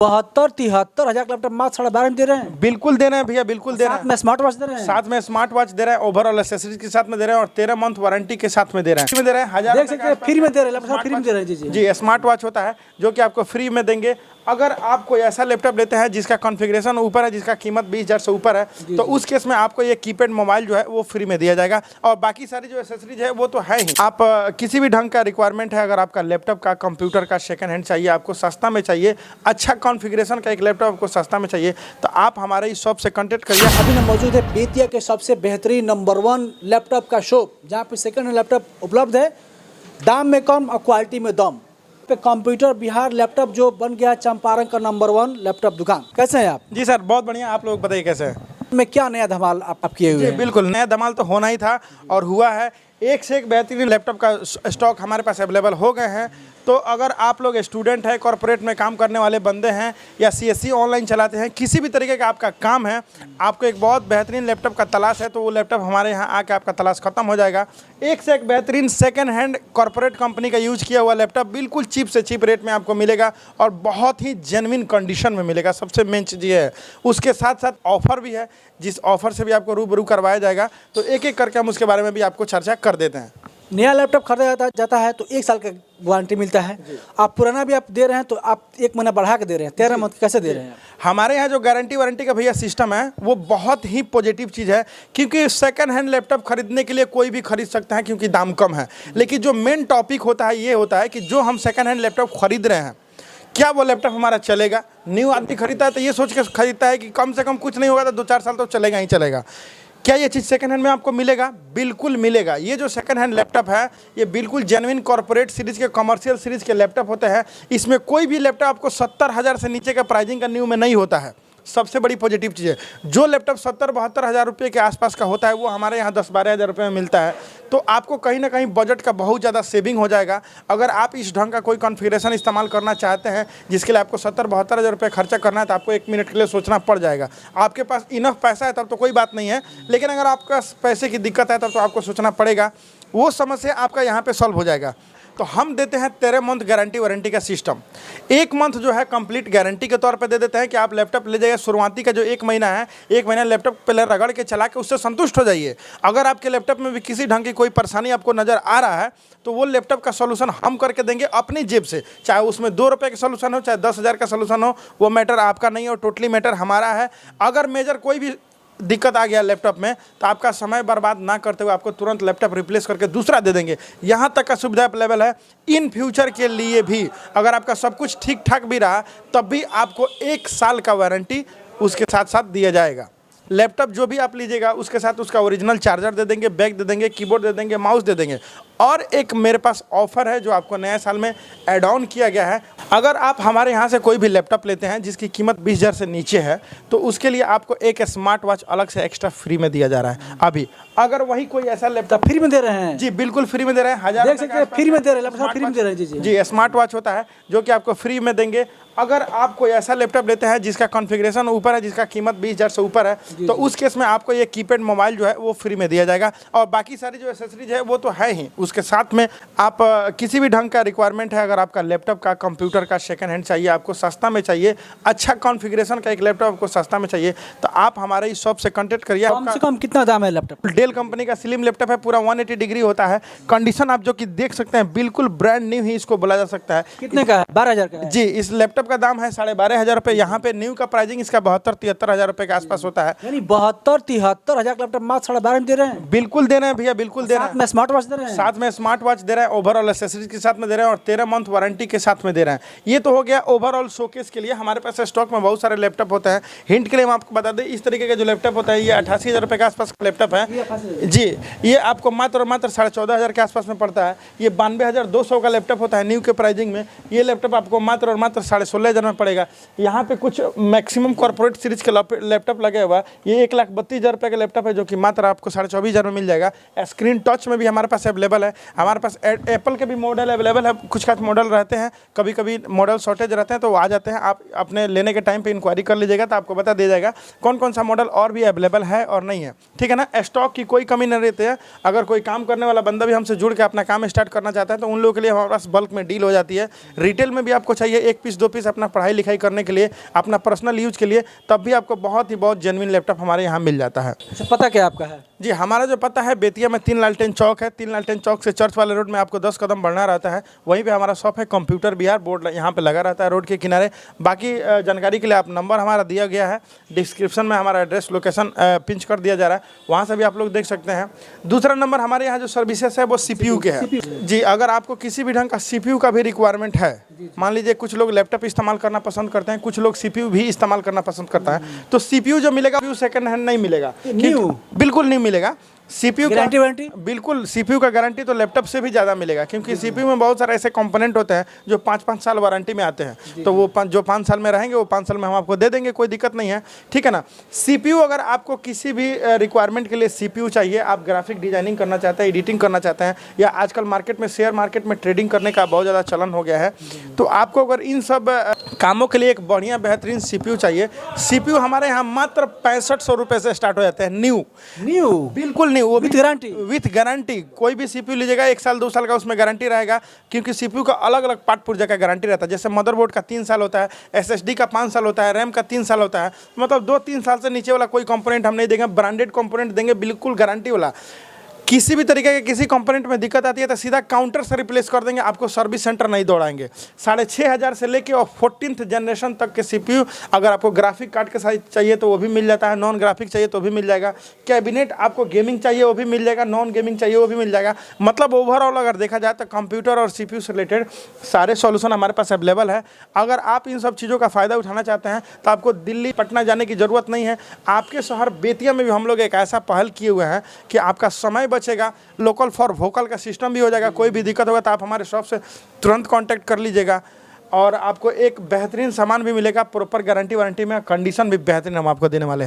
72-73 हजार का लैपटॉप मात्र 12.5 दे रहे हैं। बिल्कुल दे रहे हैं भैया, बिल्कुल दे रहे साथ हैं। में स्मार्ट वॉच दे रहे हैं। साथ में स्मार्ट वॉच दे रहे हैं, ओवरऑल एक्सेसरीज के साथ में दे रहे हैं और 13 मंथ वारंटी के साथ में दे रहे हैं। फ्री में दे रहे हैं, 1000 देख सकते हैं फ्री में दे रहे हैं, लैपटॉप फ्री में दे रहे हैं। जी जी, स्मार्ट वॉच होता है जो कि आपको फ्री में देंगे। अगर आप कोई ऐसा लैपटॉप लेते हैं जिसका कॉन्फ़िगरेशन ऊपर है, जिसका कीमत 20,000 से ऊपर है, तो उस केस में आपको ये कीपैड मोबाइल जो है वो फ्री में दिया जाएगा और बाकी सारी जो एक्सेसरीज है वो तो है ही। आप किसी भी ढंग का रिक्वायरमेंट है, अगर आपका लैपटॉप का, कंप्यूटर का सेकंड हैंड चाहिए, आपको सस्ता में चाहिए, अच्छा कॉन्फ़िगरेशन का एक लैपटॉप आपको सस्ता में चाहिए, तो आप हमारे इस शॉप से कॉन्टेक्ट करिए। अभी हम मौजूद है बेतिया के सबसे बेहतरीन नंबर 1 लैपटॉप का शॉप, जहाँ पे सेकंड हैंड लैपटॉप उपलब्ध है, दाम में कम और क्वालिटी में दम पे। कंप्यूटर बिहार लैपटॉप जो बन गया चंपारण का नंबर 1 लैपटॉप दुकान। कैसे हैं आप? जी सर, बहुत बढ़िया। आप लोग बताइए कैसे हैं? में क्या नया धमाल आप किए हुए जी हैं? बिल्कुल, नया धमाल तो होना ही था और हुआ है। एक से एक बेहतरीन लैपटॉप का स्टॉक हमारे पास अवेलेबल हो गए हैं। तो अगर आप लोग स्टूडेंट हैं, कॉर्पोरेट में काम करने वाले बंदे हैं या सीएससी ऑनलाइन चलाते हैं, किसी भी तरीके का आपका काम है, आपको एक बहुत बेहतरीन लैपटॉप का तलाश है, तो वो लैपटॉप हमारे यहाँ आके आपका तलाश खत्म हो जाएगा। एक से एक बेहतरीन सेकंड हैंड कॉर्पोरेट कंपनी का यूज़ किया हुआ लैपटॉप बिल्कुल चीप से चीप रेट में आपको मिलेगा और बहुत ही जेन्युइन कंडीशन में मिलेगा। सबसे मेन चीज़ ये है। उसके साथ साथ ऑफर भी है, जिस ऑफर से भी आपको रूबरू करवाया जाएगा। तो एक एक करके हम उसके बारे में भी आपको चर्चा कर देते हैं। नया लैपटॉप खरीदा जाता है तो 1 साल का वारंटी मिलता है। आप पुराना भी आप दे रहे हैं तो आप 1 महीना बढ़ा के दे रहे हैं, 13 मंथ कैसे दे रहे हैं? हमारे यहाँ जो गारंटी वारंटी का भैया सिस्टम है वो बहुत ही पॉजिटिव चीज़ है, क्योंकि सेकंड हैंड लैपटॉप खरीदने के लिए कोई भी खरीद सकता है क्योंकि दाम कम है। लेकिन जो मेन टॉपिक होता है ये होता है कि जो हम सेकंड हैंड लैपटॉप खरीद रहे हैं, क्या वो लैपटॉप हमारा चलेगा। न्यू आदमी खरीदता है तो ये सोच के खरीदता है कि कम से कम कुछ नहीं होगा तो 2-4 साल तो चलेगा ही चलेगा। क्या ये चीज़ सेकंड हैंड में आपको मिलेगा? बिल्कुल मिलेगा। ये जो सेकंड हैंड लैपटॉप है ये बिल्कुल जेन्युइन कॉर्पोरेट सीरीज़ के, कमर्शियल सीरीज़ के लैपटॉप होते हैं। इसमें कोई भी लैपटॉप आपको 70,000 से नीचे का प्राइसिंग का न्यू में नहीं होता है। सबसे बड़ी पॉजिटिव चीज़ है, जो लैपटॉप 70-72 हज़ार रुपये के आसपास का होता है वो हमारे यहाँ 10-12 हज़ार रुपये में मिलता है। तो आपको कहीं ना कहीं बजट का बहुत ज़्यादा सेविंग हो जाएगा। अगर आप इस ढंग का कोई कॉन्फ़िगरेशन इस्तेमाल करना चाहते हैं जिसके लिए आपको 70-72 हज़ार रुपये खर्चा करना है, तो आपको 1 मिनट के लिए सोचना पड़ जाएगा। आपके पास इनफ पैसा है तब तो कोई बात नहीं है, लेकिन अगर आपका पैसे की दिक्कत है तब तो आपको सोचना पड़ेगा। वो समस्या आपका यहाँ पर सॉल्व हो जाएगा। तो हम देते हैं 13 मंथ गारंटी वारंटी का सिस्टम। 1 मंथ जो है कंप्लीट गारंटी के तौर पे दे देते हैं कि आप लैपटॉप ले जाइए। शुरुआती का जो 1 महीना है, 1 महीना लैपटॉप पहले रगड़ के चला के उससे संतुष्ट हो जाइए। अगर आपके लैपटॉप में भी किसी ढंग की कोई परेशानी आपको नज़र आ रहा है तो वो लैपटॉप का सोल्यूशन हम करके देंगे अपनी जेब से। चाहे उसमें 2 रुपये का सोल्यूशन हो, चाहे 10,000 का सोल्यूशन हो, वो मैटर आपका नहीं हो, टोटली मैटर हमारा है। अगर मेजर कोई भी दिक्कत आ गया लैपटॉप में तो आपका समय बर्बाद ना करते हुए आपको तुरंत लैपटॉप रिप्लेस करके दूसरा दे देंगे। यहाँ तक का सुविधा अवेलेबल है। इन फ्यूचर के लिए भी अगर आपका सब कुछ ठीक ठाक भी रहा तब भी आपको 1 साल का वारंटी उसके साथ साथ दिया जाएगा। लैपटॉप जो भी आप लीजिएगा उसके साथ उसका ओरिजिनल चार्जर दे देंगे, बैग दे देंगे, कीबोर्ड दे देंगे, माउस दे देंगे। और एक मेरे पास ऑफ़र है जो आपको नए साल में ऐड ऑन किया गया है। अगर आप हमारे यहाँ से कोई भी लैपटॉप लेते हैं जिसकी कीमत 20,000 से नीचे है तो उसके लिए आपको एक स्मार्ट वॉच अलग से एक्स्ट्रा फ्री में दिया जा रहा है। अभी अगर वही कोई ऐसा लैपटॉप फ्री में दे रहे हैं? जी बिल्कुल फ्री में दे रहे हैं। 1000 देख सकते हैं फ्री में दे रहे हैं, लैपटॉप फ्री में दे रहे हैं। जी, स्मार्ट वॉच होता है जो कि आपको फ्री में देंगे। अगर आप कोई ऐसा लैपटॉप लेते हैं जिसका कॉन्फ़िगरेशन ऊपर है, जिसका कीमत 20,000 से ऊपर है, तो उस केस में आपको ये कीपैड मोबाइल जो है वो फ्री में दिया जाएगा और बाकी सारी जो एक्सेसरीज है वो तो है ही। उसके साथ में आप किसी भी ढंग का रिक्वायरमेंट है, अगर आपका लैपटॉप का, कंप्यूटर का सेकंड हैंड चाहिए, आपको सस्ता में चाहिए, अच्छा कॉन्फ़िगरेशन का एक लैपटॉप आपको सस्ता में चाहिए, तो आप हमारे इस शॉप से कॉन्टेक्ट करिए। कम से कम कितना दाम है लैपटॉप? डेल कंपनी का स्लिम लैपटॉप है, पूरा 180 डिग्री होता है। कंडीशन आप जो कि देख सकते हैं बिल्कुल ब्रांड न्यू ही इसको बोला जा सकता है। कितने का है? 12,000 का है? जी, इस लैपटॉप का दाम है 12,500 रुपये। यहाँ पे न्यू का प्राइसिंग इसका 72-73 हज़ार रुपये के आसपास होता है। यानी 72-73 हजार का लैपटॉप मात्र 12.5 दे रहे हैं? बिल्कुल दे रहे हैं भैया, बिल्कुल दे रहे हैं। साथ में स्मार्ट वॉच दे रहे हैं? साथ में स्मार्ट वॉच दे रहे हैं, ओवरऑल एक्सेसरीज के साथ में दे रहे हैं और 13 मंथ वारंटी के साथ में दे रहे हैं। ये तो हो गया ओवरऑल शोकेस के लिए। हमारे पास स्टॉक में बहुत सारे लैपटॉप होते हैं। हिंट के लिए हम आपको बता दें, इस तरीके का जो लैपटॉप होता है ये 88,000 रुपये के आसपास का लैपटॉप है। जी, ये आपको मात्र 14,500 के आसपास में पड़ता है। ये 92,200 का लैपटॉप होता है न्यू के प्राइसिंग में। ये लैपटॉप आपको मात्र 16,500 में पड़ेगा। यहाँ पे कुछ मैक्सिमम कॉर्पोरेट सीरीज के लैपटॉप लगे हुआ। ये 1,32,000 रुपये का लैपटॉप है जो कि मात्र आपको 24,500 में मिल जाएगा। स्क्रीन टच में भी हमारे पास अवेलेबल है। है। हमारे पास एप्पल के भी मॉडल अवेलेबल है, कुछ मॉडल रहते हैं, कभी कभी मॉडल शॉर्टेज रहते हैं तो वो आ जाते हैं। आप अपने लेने के टाइम पे इंक्वायरी कर लीजिएगा तो आपको बता दिया जाएगा कौन कौन सा मॉडल और भी अवेलेबल है और नहीं है, ठीक है ना। स्टॉक की कोई कमी नहीं रहती है। अगर कोई काम करने वाला बंदा भी हमसे जुड़ के अपना काम स्टार्ट करना चाहता है तो उन लोगों के लिए हमारे पास बल्क में डील हो जाती है। रिटेल में भी आपको चाहिए 1 पीस 2 पीस अपना पढ़ाई लिखाई करने के लिए, अपना पर्सनल यूज के लिए, तब भी आपको बहुत जेन्युइन लैपटॉप हमारे यहाँ मिल जाता है। अच्छा, पता क्या आपका है? जी, हमारा जो पता है बेतिया में 3 लालटेन चौक है। 3 लालटेन चौक से चर्च वाले रोड में आपको 10 कदम बढ़ना रहता है, वहीं पे हमारा शॉप है। कंप्यूटर बिहार बोर्ड यहाँ पे लगा रहता है रोड के किनारे। बाकी जानकारी के लिए आप नंबर हमारा दिया गया है, डिस्क्रिप्शन में हमारा एड्रेस लोकेशन पिंच कर दिया जा रहा है, वहाँ से भी आप लोग देख सकते हैं। दूसरा नंबर हमारे यहाँ जो सर्विसेज है वो CPU के है। जी, अगर आपको किसी भी ढंग का CPU का भी रिक्वायरमेंट है, मान लीजिए कुछ लोग लैपटॉप इस्तेमाल करना पसंद करते हैं, कुछ लोग CPU भी इस्तेमाल करना पसंद करता है, तो CPU जो मिलेगा वो सेकंड हैंड नहीं मिलेगा, बिल्कुल नहीं मिलेगा। CPU guarantee warranty? बिल्कुल, CPU का गारंटी तो लैपटॉप से भी ज़्यादा मिलेगा, क्योंकि CPU में बहुत सारे ऐसे कंपोनेंट होते हैं जो 5-5 साल वारंटी में आते हैं, तो वो जो 5 साल में रहेंगे वो 5 साल में हम आपको दे देंगे, कोई दिक्कत नहीं है, ठीक है ना। CPU अगर आपको किसी भी रिक्वायरमेंट के लिए CPU चाहिए, आप ग्राफिक डिजाइनिंग करना चाहते हैं, एडिटिंग करना चाहते हैं, या आजकल मार्केट में शेयर मार्केट में ट्रेडिंग करने का बहुत ज़्यादा चलन हो गया है, तो आपको अगर इन सब कामों के लिए एक बढ़िया बेहतरीन CPU चाहिए, CPU हमारे यहाँ मात्र 6500 रुपये से स्टार्ट हो जाते हैं। न्यू बिल्कुल न्यू, वो विथ गारंटी। कोई भी CPU लीजिएगा 1 साल 2 साल का उसमें गारंटी रहेगा, क्योंकि CPU का अलग अलग पार्ट पुर्जा का गारंटी रहता है। जैसे मदरबोर्ड का 3 साल होता है, SSD का 5 साल होता है, रैम का 3 साल होता है, मतलब 2-3 साल से नीचे वाला कोई कंपोनेंट हम नहीं देंगे, ब्रांडेड कंपोनेंट देंगे, बिल्कुल गारंटी वाला। किसी भी तरीके के किसी कंपोनेंट में दिक्कत आती है तो सीधा काउंटर से रिप्लेस कर देंगे, आपको सर्विस सेंटर नहीं दौड़ाएंगे। 6500 से लेके और 14th जनरेशन तक के CPU, अगर आपको ग्राफिक कार्ड के साथ चाहिए तो वो भी मिल जाता है, नॉन ग्राफिक चाहिए तो भी मिल जाएगा। कैबिनेट आपको गेमिंग चाहिए वो भी मिल जाएगा, नॉन गेमिंग चाहिए वो भी मिल जाएगा। मतलब ओवरऑल अगर देखा जाए तो कंप्यूटर और CPU से रिलेटेड सारे सॉल्यूशन हमारे पास अवेलेबल है। अगर आप इन सब चीज़ों का फ़ायदा उठाना चाहते हैं तो आपको दिल्ली पटना जाने की ज़रूरत नहीं है। आपके शहर बेतिया में भी हम लोग एक ऐसा पहल किए हुए हैं कि आपका समय बचेगा, लोकल फॉर वोकल का सिस्टम भी हो जाएगा। कोई भी दिक्कत होगा तो आप हमारे शॉप से तुरंत कांटेक्ट कर लीजिएगा, और आपको एक बेहतरीन सामान भी मिलेगा, प्रॉपर गारंटी वारंटी में, कंडीशन भी बेहतरीन हम आपको देने वाले हैं।